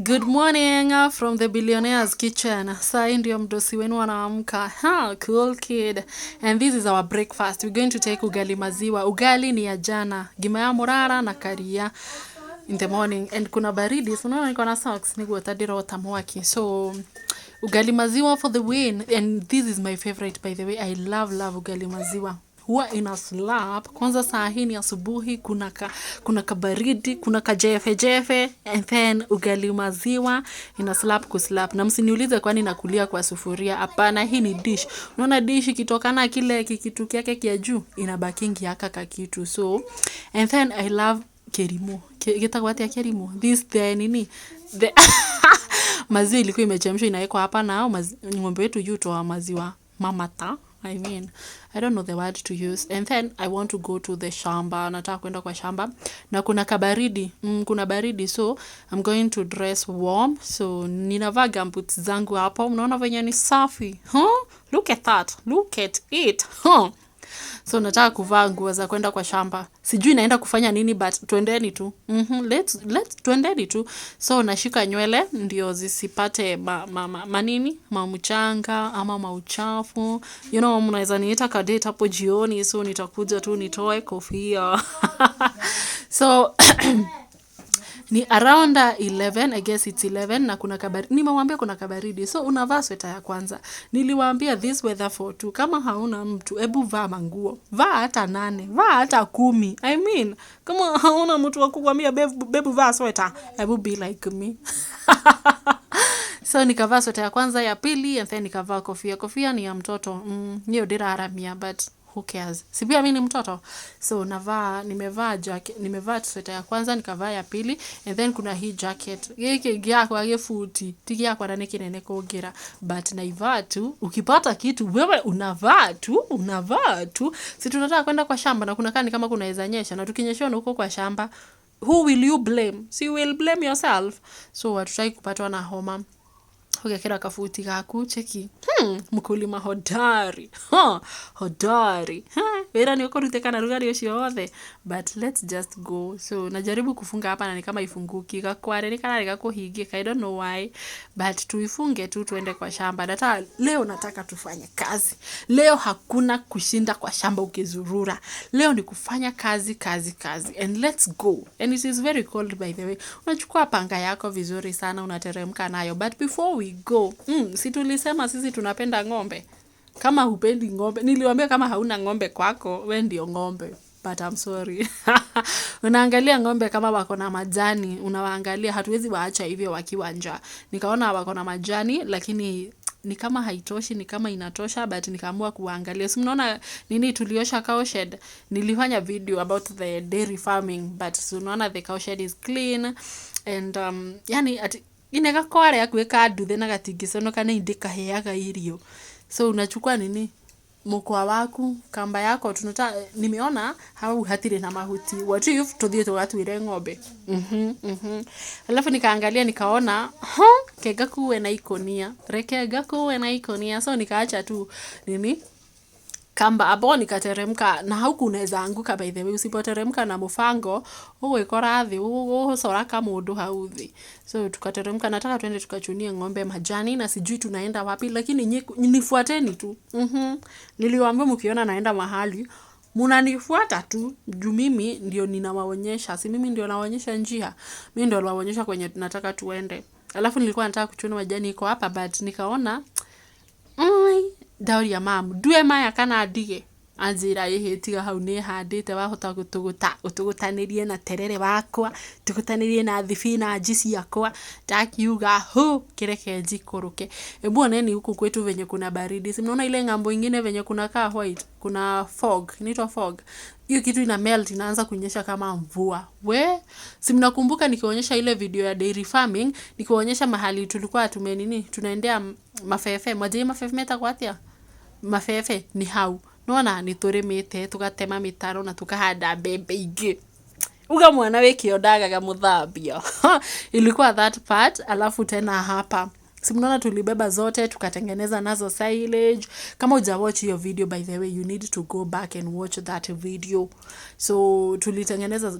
Good morning from the billionaire's kitchen. Sai ndio mdosi wenu anaamka. Cool kid. And this is our breakfast. We're going to take ugali maziwa. Ugali ni ya jana. Gimaya morara na karia in the morning. And kuna baridi. So unaona niko na socks. Niguo tadira otamwaki. So ugali maziwa for the win. And this is my favorite, by the way. I love ugali maziwa. Huwa ina slap. Kwanza saa hii ni asubuhi, kuna kabaridi, kuna kajefe, and then ugali maziwa ina slap kuslap. Na msiniulize kwani nakulia kwa sufuria. Hapana, hii ni dish. Unaona dish ikitokana kile kikitu kyake kia juu inabakingi haka kakitu. So and then I love kerimo. Gitagwatia kerimo. This the nini? The maziwa ilikuwa imechemshwa inawekwa hapa na ng'ombe wetu juu toa maziwa mamata. I don't know the word to use. And then I want to go to the shamba. Nataka kwenda kwa shamba. Na kuna kabaridi. Kuna baridi. So I'm going to dress warm. So ninavaa gumboots zangu hapa. Unaona venye ni safi. Look at that. Look at it. So nataka kuvaa nguo za kwenda kwa shamba. Sijui naenda kufanya nini, but tuendeni tu. Let's tuendeni tu. So nashika nywele ndio zisipate manini, mauchanga ama mauchafu. You know, mnaweza niita kadate hapo jioni, so nitakuja tu nitoe kofia. So ni around 11, I guess it's 11, na kuna kabaridi. Nimewambia kuna kabaridi. So unavaa sweta ya kwanza. Niliwaambia this weather for two. Kama hauna mtu, ebu vaa manguo. Vaa hata 8, vaa hata 10. Kama hauna mtu wa kukwambia bebu vaa sweta, ebu be like me. So nikavaa sweta ya kwanza, ya pili, and then nikavaa kofia. Kofia ni ya mtoto. Niyo dira haramia, but who cares? Si pia mimi ni mtoto. So nimevaa jacket, nimevaa sweta ya kwanza, nikavaa ya pili, and then kuna hii jacket. Giki gyakwa gifuti, tiki yakwa ndani kinene kugira, but naivaa tu. Ukipata kitu wewe unavaa tu. Si tunataka kwenda kwa shamba na kuna kama kunaweza nyesha, na tukinyeshwa huko kwa shamba, who will you blame? So you will blame yourself. So watutaki kupatwa na homa. Kira kafuti gaku cheki. Mkulima hodari. Hodari. Wera ni ukorute kana rugari ucio wothe. But let's just go. So najaribu kufunga hapa na ni kama ifunguki. Gakware ni kana kuhigika. I don't know why. But tuifunge tu tuende kwa shamba. Leo nataka tufanye kazi. Leo hakuna kushinda kwa shamba ukizurura. Leo ni kufanya kazi. And let's go. And it is very cold, by the way. Unachukua panga yako vizuri sana, unateremka nayo. But before we go, si tulisema sisi tunapenda ng'ombe. Kama hupendi ng'ombe, niliwaambia kama hauna ng'ombe kwako, wewe ndio ng'ombe. But I'm sorry. Unaangalia ng'ombe kama wako na majani, unawaangalia, hatuwezi waacha hivyo wakiwa njaa. Nikaona wako na majani, lakini ni kama haitoshi, ni kama inatosha, but nikaamua kuangalia. So mnaona nini tuliosha cow shed. Nilifanya video about the dairy farming, but unaona the cow shed is clean, and yani ineka kware ya kuweka nduthe na gatingicono kana indika heaga irio. So unachukua nini, mkwa waku, kamba yako, nimeona hau hatire na mahuti. What if tuthie tugatwire ng'ombe? Alafu nikaangalia nikaona kega kuwe na ikonia. Rekega kuwe na ikonia. So nikaacha tu nini, kamba hapo, nikateremka. Na huku unaweza anguka, by the way. Usipoteremka na mfango ugwikora thi ugusora kama mundu hauthi. So tukateremka. Nataka tuende tukachunie ng'ombe majani, na sijui tunaenda wapi, lakini nifuateni tu. Niliwaambia mkiona naenda mahali munanifuata tu, juu mimi ndio ninawaonyesha. Si mimi ndio nawaonyesha njia, mimi ndio nawaonyesha kwenye tunataka tuende. Alafu nilikuwa nataka kuchuna majani iko hapa, but nikaona dauri ya mamu duwe maya kana ndige anjira ihitiga hau ni handite wahota gutugutanirie na terere wakwa, tugutanirie na thibinaji ciakwa, ndakiuga kireke njikuruke. Ebu oneni huku kwetu venye kuna baridi. Si mnaona ile ngambo nyingine venye kuna kaa white, kuna fog, inaitwa fog. Hiyo kitu ina melt, inaanza kunyesha kama mvua. Si mnakumbuka nikionyesha ile video ya dairy farming, nikionyesha mahali tulikuwa tunaendea mafefe. Mwaje mafefe metagwatia? Mafefe ni hau. Nona ni turimite, tugatema mitaro na tukahanda mbembe ingi. Uga mwana wiki odagaga muthambia. Ilikuwa that part. Alafu tena hapa Si mnaona tulibeba zote tukatengeneza nazo silage. Kama hujawatch hiyo video, by the way, you need to go back and watch that video. So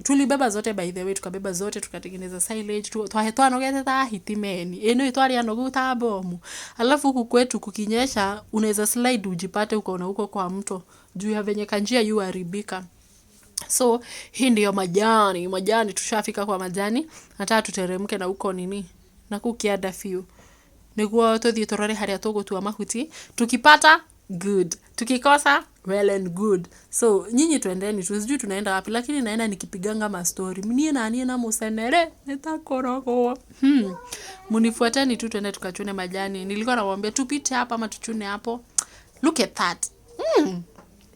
tulibeba zote, by the way, tukabeba zote tukatengeneza silage. Twanogete ta hitimeni ino itwari anoguta bomu. Alafu huku kwetu kukinyesha unaweza slide ujipate ukaona huko kwa mto juu ya venye kanjia yu haribika. So hii ndio majani tushafika kwa majani. Nataka tuteremke na huko nini na kukiada few niguo tuthie turore haria tugutua mahuti. Tukipata good, tukikosa well and good. So nyinyi twendeni, tuzijui tunaenda wapi, lakini naenda nikipiganga ma story mnie na musenere nitakorogwa. Munifuateni tu twende tukachune majani. Nilikuwa nawaambia tupite hapa ama tuchune hapo. Look at that.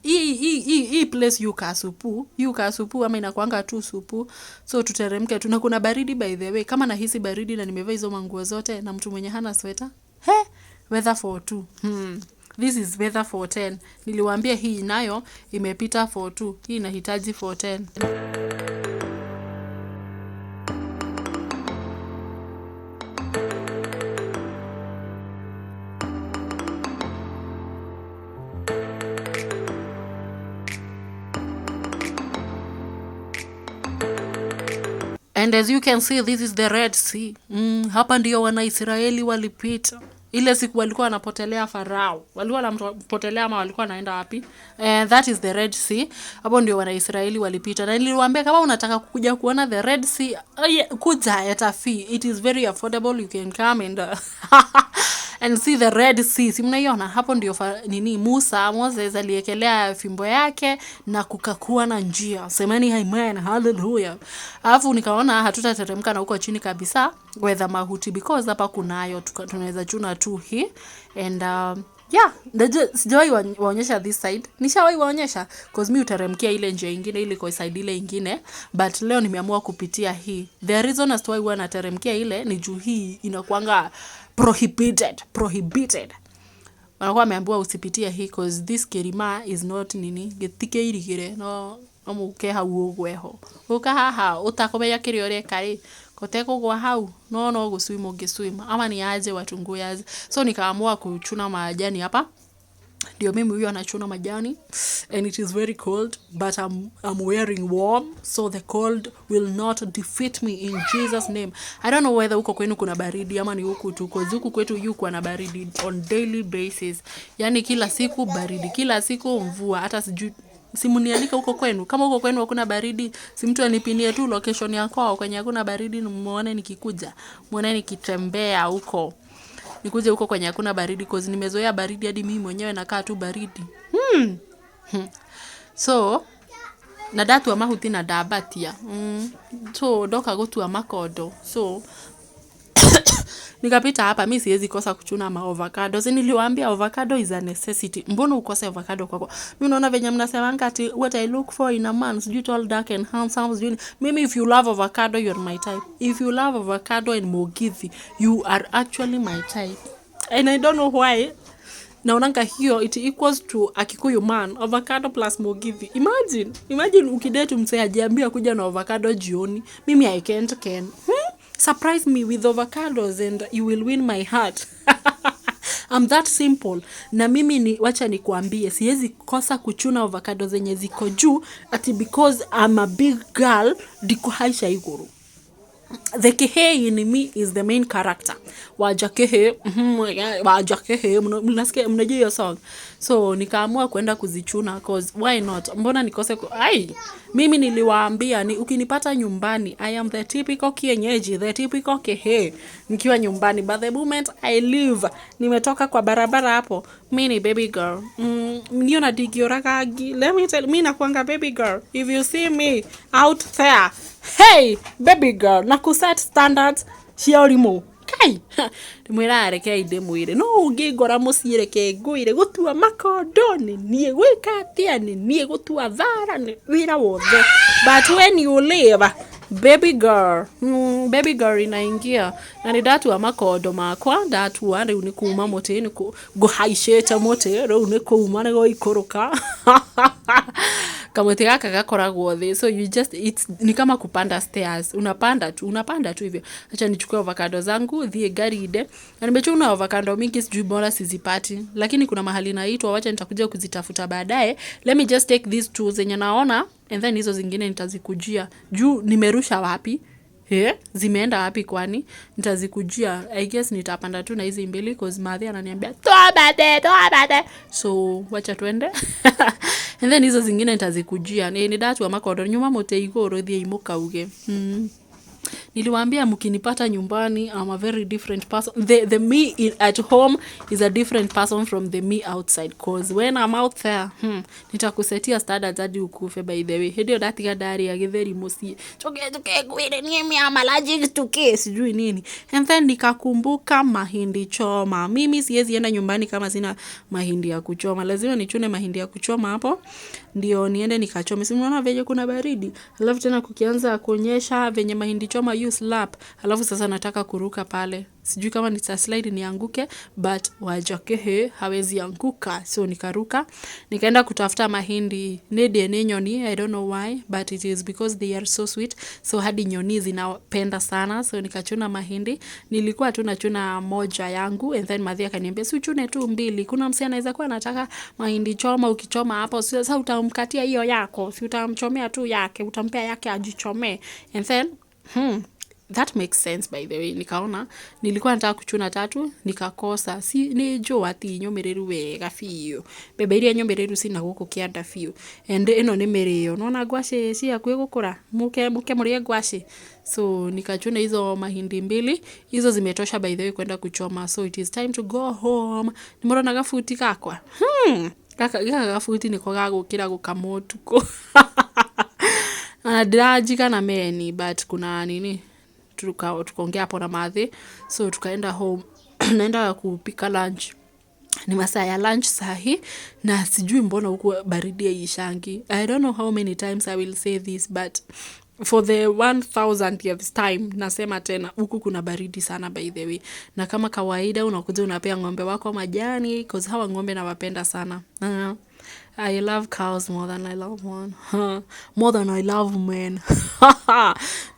Hii place yuka supu ama inakuanga tu supu. So tuteremke, kuna baridi by the way. Kama nahisi baridi na nimevaa hizo manguo zote na mtu mwenye hana sweater. Weather for 2. This is weather for 10. Niliwaambia hii nayo imepita for 2. Hii inahitaji for 10. And as you can see, this is the Red Sea. Hapa ndio Wanaisraeli walipita. Ile siku walikuwa wanapotelea Farao. Walikuwa wanapotelea ama walikuwa wanaenda wapi? And that is the Red Sea. Hapo ndio Wanaisraeli walipita. Na niliwaambia kama unataka kuja kuona the Red Sea, kuja at a fee. It is very affordable. You can come and see the Red Sea. Si mnaiona? Hapo ndio Moses aliekelea fimbo yake na kukakuwa na njia. Semeni amen, hallelujah. Alafu nikaona hatutateremka na huko chini kabisa weather mahuti because hapa kunayo tunaweza chuna tu hii. And sijawahi waonyesha this side. Nishawahi waonyesha cause mimi uteremkia ile njia nyingine ili kwa side ile nyingine, but leo nimeamua kupitia hii. The reason as to why huwa nateremkia ile ni juu hii inakuanga prohibited. Wanakuwa wameambiwa usipitie hii cause this kirima is not gitike irigire no amuke hau ugweho. Uka haha utakomenya kirio rekari koteko gwa hau no guswim ungeswim ama ni aje watunguyaze. So nikaamua kuchuna majani hapa. Ndio mimi huyo anachuna majani and it is very cold but I'm wearing warm so the cold will not defeat me in Jesus name. I don't know whether huko kwenu kuna baridi ama ni huku tu, cause huku kwetu yuko na baridi on daily basis. Yani kila siku baridi, kila siku mvua. Hata sijui simunialika huko kwenu. Kama huko kwenu hakuna baridi, si mtu anipinie tu location yako kwenye hakuna baridi muone nikikuja. Muone nikitembea huko. Nikuje huko kwenye hakuna baridi cause nimezoea baridi hadi mimi mwenyewe nakaa tu baridi. So nadatu wa mahuti na dabatia. So doka gutua makodo. So nikapita hapa, mimi siwezi kosa kuchuna avocado. Niliwaambia avocado is a necessity. Mbona ukose avocado kwako? Mimi naona venye mnasemanga ati what I look for in a man is tall, dark and handsome. Mimi, if you love avocado, you're my type. If you love avocado and mogithi, you are actually my type. And I don't know why. Naonanga hiyo it equals to a Kikuyu man, avocado plus mogithi. Imagine ukidate msee ajiambia kuja na avocado jioni. Mimi I can't. Surprise me with avocados and you will win my heart. I'm that simple. Na mimi wacha nikuambie, siwezi kosa kuchuna avocado zenye ziko juu ati because I'm a big girl diko haisha iguru. The kehe in me is the main character. Wajakehe, mnasikia mnajua hiyo song. So nikaamua kwenda kuzichuna cause why not? Mbona nikose mimi niliwaambia ukinipata nyumbani I am the typical kienyeji, the typical kehe nikiwa nyumbani, but the moment I leave nimetoka kwa barabara hapo mimi baby girl. Niona digiorakagi. Let me tell, mimi nakuanga baby girl. If you see me out there, hey baby girl, na kuset standards shiorimo kai ndimwira reke inde mwire no ungingora muciire ke nguire gutua makondo ni nie gwika atia ni nie gutua thara ni wira wothe, but when you live baby girl inaingia na ndatua makondo makwa ndatua riu ni kuma muti ni guhaicete muti riu ni kuma ni goikuruka Kamuti gaka gakoragwo thĩ, so you just ni kama kupanda stairs, unapanda tu hivyo. Acha nichukue avocado zangu thie garide, na nimechuna avocado mingi sijui bora sizipati, lakini kuna mahali naitwa, wacha nitakuja kuzitafuta baadaye. Let me just take these two zenye naona, and then hizo zingine nitazikujia. Juu nimerusha wapi? Zimeenda wapi kwani? Nitazikujia. I guess nitapanda tu na hizi mbili cause madhi ananiambia toa bade. So wacha tuende. And then hizo zingine nitazikujia. Ni datu wa makodo nyuma mote igoro thie imukauge. Niliwaambia mkinipata nyumbani, I'm a very different person. The me at home is a different person from the me outside, cause when I'm out there, nitakusetia standards hadi ukufe by the way. Hedio datiga dari ya githeri musie. Choke kwire ni mimi am allergic to sijui nini. And then nikakumbuka mahindi choma. Mimi siwezi enda nyumbani kama sina mahindi ya kuchoma. Lazima nichune mahindi ya kuchoma hapo. Ndio niende nikachome. Si unaona venye kuna baridi. Alafu tena kukianza kuonyesha venye mahindi choma slap. Alafu sasa nataka kuruka pale. Sijui kama nitaslide nianguke, but wajakehe hawezi anguka. So nikaruka. Nikaenda kutafuta mahindi. Nede ni nyoni. I don't know why, but it is because they are so sweet. So hadi nyoni zinapenda sana. So nikachuna mahindi. Nilikuwa tu nachuna moja yangu. And then madhi akaniambia, si uchune tu mbili. Kuna msee anaweza kuwa anataka mahindi choma, ukichoma hapo. Sasa utamkatia hiyo yako. Si utamchomea tu yake. Utampea yake ajichome. And then, that makes sense by the way. Nikaona nilikuwa nataka kuchuna 3 nikakosa. Si ni jo ati nyomereru wega fiyo. Bebe iria nyomereru sina guku kianda fiyo. And eno ni mereyo. Unaona ngwacĩ cia kwe gukura. Muke murie ngwacĩ. So nikachuna hizo mahindi mbili. Hizo zimetosha by the way kwenda kuchoma. So it is time to go home. Nimorona gafuti kakwa. Kaka gafuti niko gagukira gukamotuko. Drajika na meni, but kuna nini tukaongea hapo na madhi, so tukaenda home. Naenda kupika lunch, ni masaa ya lunch sahi, na sijui mbona huku baridi haishangi. I don't know how many times I will say this, but for the 1000th time nasema tena, huku kuna baridi sana by the way. Na kama kawaida unakuja unapea ng'ombe wako majani, cause hawa ng'ombe nawapenda sana. I love cows more than I love one. More than I love men.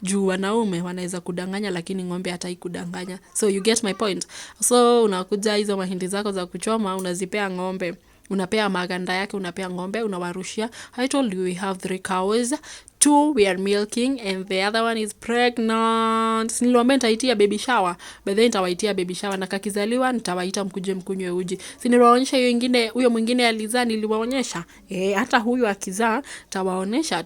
Juu wanaume wanaweza kudanganya, lakini ng'ombe hatai kudanganya. So you get my point. So unakuja hizo mahindi zako za kuchoma, unazipea ng'ombe. Unapea maganda yake, unapea ng'ombe, unawarushia. I told you we have 3 cows. 2 we are milking and the other one is pregnant. Niliwaambia nitaitia baby shower, but then nitawaitia baby shower na kakizaliwa nitawaita mkuje mkunywe uji. Si niliwaonyesha hiyo nyingine, huyo mwingine alizaa niliwaonyesha. Hata huyu akizaa nitawaonyesha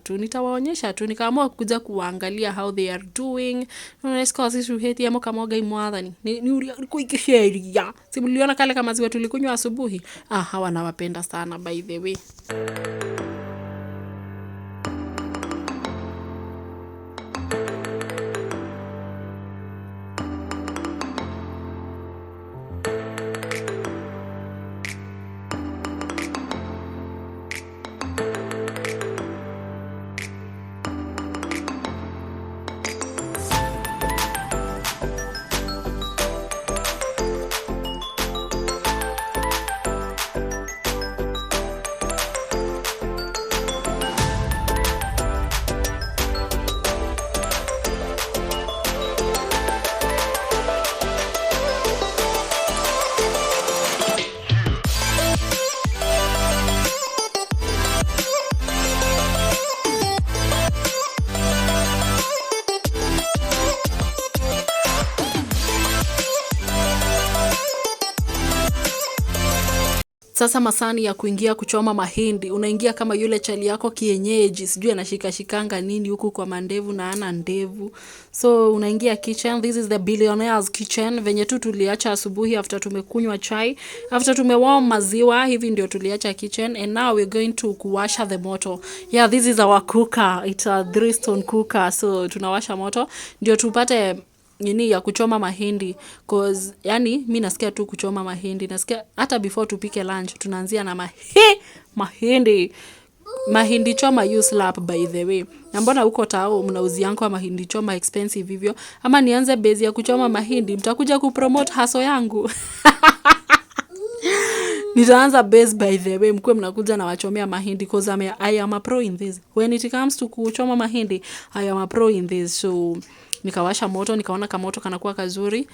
tu. Nikaamua kuja kuangalia how they are doing. Unasikia sisi heti amo kama oga imwadhani. Ni ulikuwa ikisheria. Si mliona kale kama ziwa tulikunywa asubuhi. Hawa nawapenda sana by the way. Sasa masani ya kuingia kuchoma mahindi, unaingia kama yule chali yako kienyeji, sijui anashikanga nini huku kwa mandevu na ana ndevu. So unaingia kitchen, this is the billionaire's kitchen, venye tu tuliacha asubuhi after tumekunywa chai, after tumewarm maziwa, hivi ndio tuliacha kitchen, and now we're going to kuwasha the moto. Yeah, this is our cooker, it's a 3-stone cooker, so tunawasha moto, ndio tupate nini ya kuchoma mahindi, cause yani mimi nasikia tu kuchoma mahindi, nasikia hata before tupike lunch tunaanzia na mahindi choma you slap by the way. Na mbona huko tao mnauziango mahindi choma expensive hivyo? Ama nianze base ya kuchoma mahindi, mtakuja kupromote haso yangu. Nitaanza base by the way, mkuwe mnakuja na wachomea mahindi because I am a pro in this. When it comes to kuchoma mahindi, I am a pro in this. So nikawasha moto, nikaona kama moto kanakuwa kazuri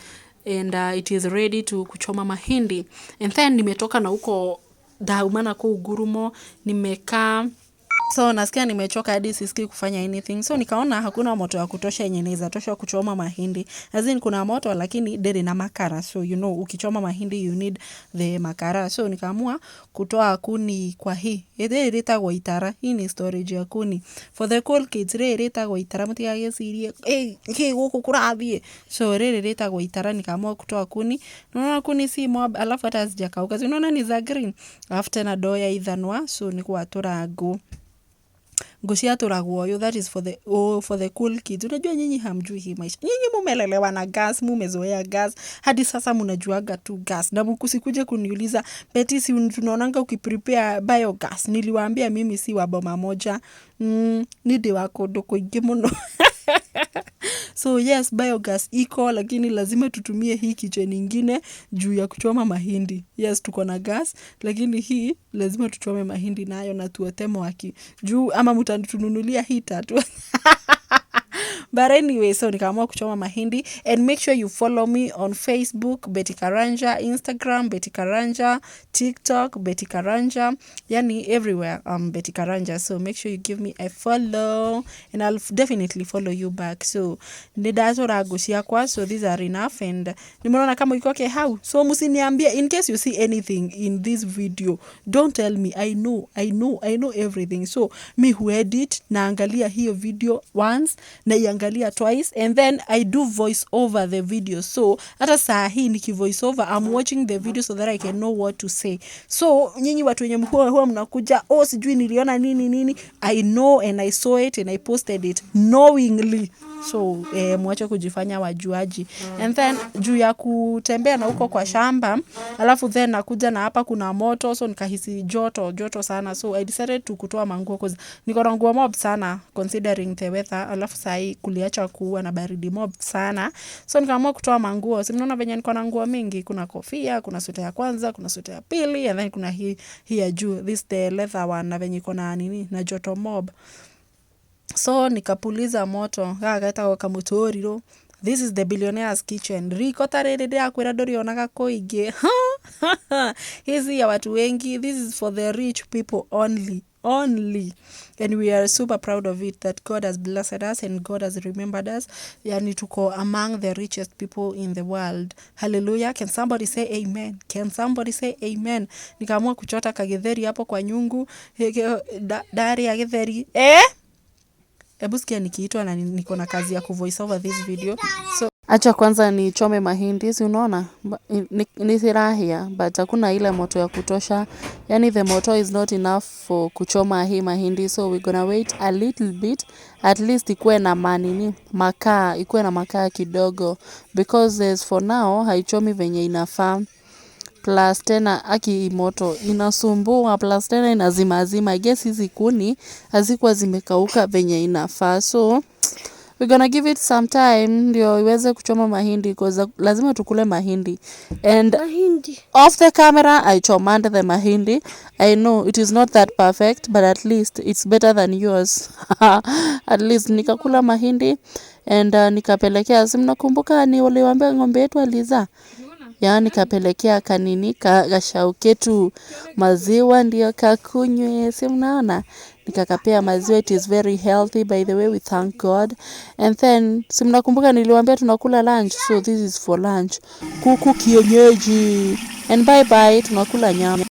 and it is ready to kuchoma mahindi. And then nimetoka na huko Daumana kwa Ugurumo, nimekaa. So nasikia nimechoka hadi sisikii kufanya anything. So nikaona hakuna moto ya kutosha yenye inaweza tosha kuchoma mahindi. As in kuna moto lakini dede na makara. So you know ukichoma mahindi you need the makara. So nikaamua kutoa kuni kwa hii. Ede itagwo itara. Hii ni storage ya kuni. For the cool kids re itagwo itara mutigagecirie. Hii guku kurathie. So re itagwo itara nikaamua kutoa kuni. Naona kuni si mob alafu hata sijakauka. Unaona ni za green. After na doya ithanwa so nikuatura go. Gosia turagwo, that is for the cool kids. Unajua nyinyi hamjui hii maisha. Nyinyi mumelelewa na gas, mumezoea gas. Hadi sasa mnajuaga tu gas. Na mkusikuje kuniuliza, Betty si tunaonanga ukiprepare biogas. Niliwaambia mimi si wa boma moja. Nide wako doko ingi muno. So yes, biogas iko lakini lazima tutumie hii kitchen nyingine juu ya kuchoma mahindi. Yes, tuko na gas lakini hii lazima tuchome mahindi nayo na tuote mwaki. Juu ama mtatununulia heater tu. But anyway, so nikaamua kuchoma mahindi and make sure you follow me on Facebook, Betty Karanja, Instagram, Betty Karanja, TikTok, Betty Karanja, yani everywhere, Betty Karanja. So make sure you give me a follow and I'll definitely follow you back. So nidatora gusia kwa, so these are enough and nimeona kama iko okay how. So msiniambie in case you see anything in this video, don't tell me. I know everything. So me who edit naangalia hiyo video once na iangalia twice and then I do voice over the video. So hata saa hii niki voice over, I'm watching the video so that I can know what to say. So nyinyi watu wenye huwa mnakuja sijui niliona nini, I know and I saw it and I posted it knowingly. So mwache kujifanya wajuaji. And then juu ya kutembea na huko kwa shamba alafu then nakuja na hapa kuna moto so nikahisi joto sana. So I decided to kutoa manguo cause niko na nguo mob sana considering the weather. Alafu saa hii kuliacha kuwa na baridi mob sana. So nikaamua kutoa manguo. Si mnaona venye niko na nguo mingi, kuna kofia, kuna sweta ya kwanza, kuna sweta ya pili and then kuna hii ya juu. This the leather one na venye iko na nini na joto mob. So nikapuliza moto gagaita kwa kamutoriro. This is the billionaire's kitchen. Riko tarede ya kwera dori onaga koige. Hizi ya watu wengi. This is for the rich people only. And we are super proud of it that God has blessed us and God has remembered us. Yani tuko among the richest people in the world. Hallelujah. Can somebody say amen? Nikaamua kuchota kagetheri hapo kwa nyungu. Dari ya getheri. Ebu sikia nikiitwa na niko na kazi ya kuvoice over this video. So acha kwanza nichome mahindi, si unaona? Ni sirahia, but hakuna ile moto ya kutosha. Yani the motor is not enough for kuchoma hii mahindi. So we're gonna wait a little bit. At least ikuwe na makaa kidogo. Because for now, haichomi venye inafaa. Plus tena aki moto inasumbua, plus tena inazima. I guess hizi kuni hazikuwa zimekauka venye inafaa. So we're gonna give it some time ndio iweze kuchoma mahindi because lazima tukule mahindi. And off the camera I chomand the mahindi. I know it is not that perfect but at least it's better than yours. At least nikakula mahindi and nikapelekea, si mnakumbuka ni waliwaambia ng'ombe yetu aliza. Yani kapelekea kanini kashauketu maziwa ndio kakunywe, si mnaona? Nikakapea maziwa, it is very healthy by the way, we thank God. And then si mnakumbuka niliwaambia tunakula lunch, so this is for lunch. Kuku kienyeji. And bye tunakula nyama.